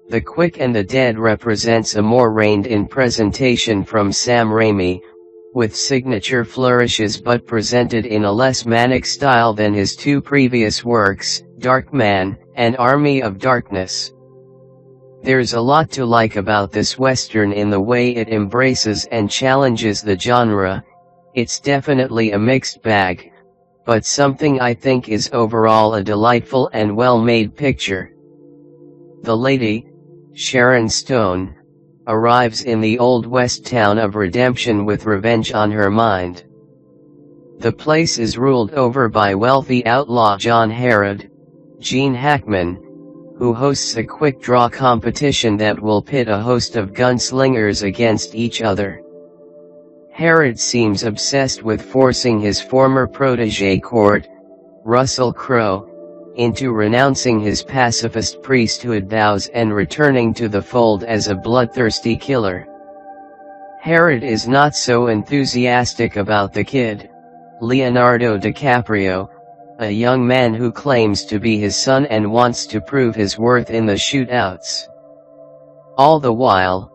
The Quick and the Dead represents a more reined-in presentation from Sam Raimi, with signature flourishes but presented in a less manic style than his two previous works, Darkman and Army of Darkness. There's a lot to like about this Western in the way it embraces and challenges the genre. It's definitely a mixed bag, but something I think is overall a delightful and well-made picture. The lady, Sharon Stone, arrives in the Old West town of Redemption with revenge on her mind. The place is ruled over by wealthy outlaw John Herod, Gene Hackman, who hosts a quick draw competition that will pit a host of gunslingers against each other. Herod seems obsessed with forcing his former protege Court, Russell Crowe, into renouncing his pacifist priesthood vows and returning to the fold as a bloodthirsty killer. Herod is not so enthusiastic about the kid, Leonardo DiCaprio, a young man who claims to be his son and wants to prove his worth in the shootouts. All the while,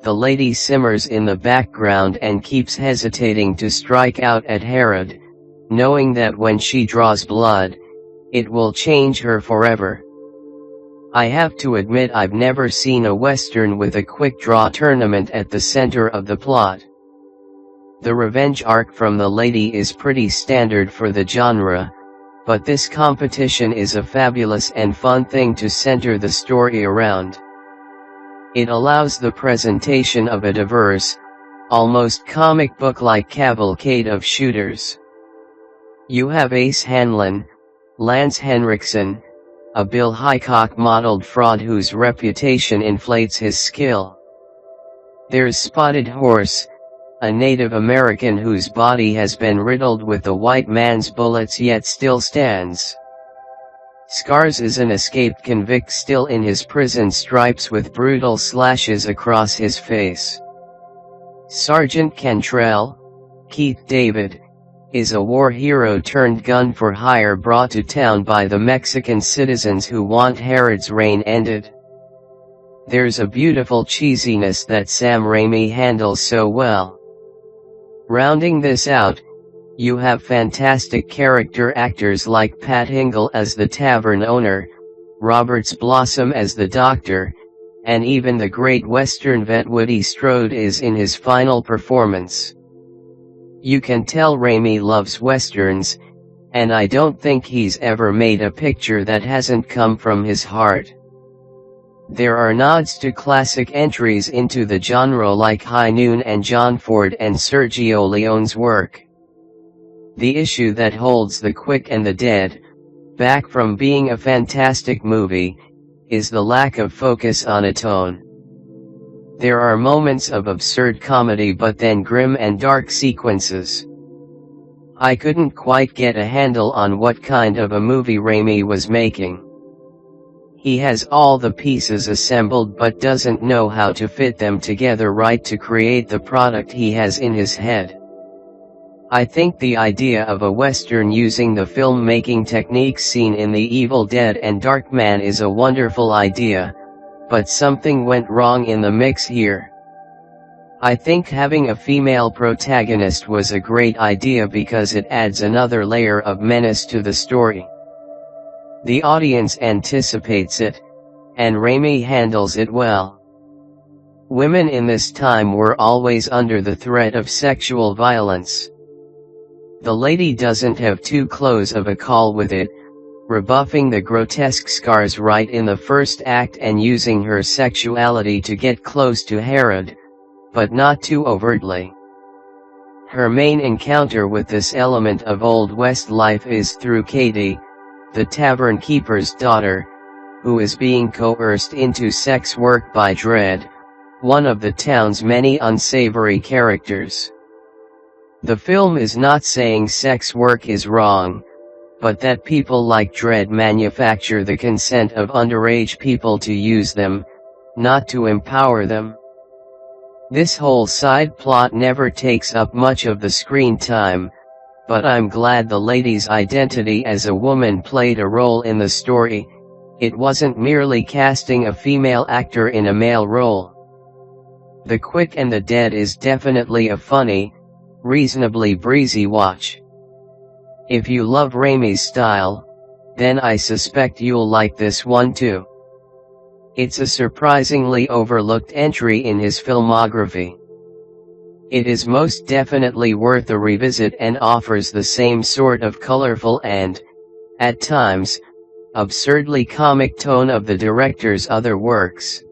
the lady simmers in the background and keeps hesitating to strike out at Herod, knowing that when she draws blood, it will change her forever. I have to admit I've never seen a Western with a quick draw tournament at the center of the plot. The revenge arc from the lady is pretty standard for the genre, but this competition is a fabulous and fun thing to center the story around. It allows the presentation of a diverse, almost comic book-like cavalcade of shooters. You have Ace Hanlon, Lance Henriksen, a Bill Hickok-modeled fraud whose reputation inflates his skill. There's Spotted Horse, a Native American whose body has been riddled with the white man's bullets yet still stands. Scars is an escaped convict still in his prison stripes with brutal slashes across his face. Sergeant Cantrell, Keith David, is a war hero turned gun for hire brought to town by the Mexican citizens who want Herod's reign ended. There's a beautiful cheesiness that Sam Raimi handles so well. Rounding this out, you have fantastic character actors like Pat Hingle as the tavern owner, Roberts Blossom as the doctor, and even the great Western vet Woody Strode is in his final performance. You can tell Raimi loves Westerns, and I don't think he's ever made a picture that hasn't come from his heart. There are nods to classic entries into the genre like High Noon and John Ford and Sergio Leone's work. The issue that holds The Quick and the Dead back from being a fantastic movie is the lack of focus on a tone. There are moments of absurd comedy but then grim and dark sequences. I couldn't quite get a handle on what kind of a movie Raimi was making. He has all the pieces assembled but doesn't know how to fit them together right to create the product he has in his head. I think the idea of a Western using the filmmaking techniques seen in The Evil Dead and Darkman is a wonderful idea, but something went wrong in the mix here. I think having a female protagonist was a great idea because it adds another layer of menace to the story. The audience anticipates it, and Raimi handles it well. Women in this time were always under the threat of sexual violence. The lady doesn't have too close of a call with it, rebuffing the grotesque scars right in the first act and using her sexuality to get close to Herod, but not too overtly. Her main encounter with this element of Old West life is through Katie, the tavern keeper's daughter, who is being coerced into sex work by Dredd, one of the town's many unsavory characters. The film is not saying sex work is wrong, but that people like Dredd manufacture the consent of underage people to use them, not to empower them. This whole side plot never takes up much of the screen time, but I'm glad the lady's identity as a woman played a role in the story, It wasn't merely casting a female actor in a male role. The Quick and the Dead is definitely a funny, reasonably breezy watch. If you love Raimi's style, then I suspect you'll like this one too. It's a surprisingly overlooked entry in his filmography. It is most definitely worth a revisit and offers the same sort of colorful and, at times, absurdly comic tone of the director's other works.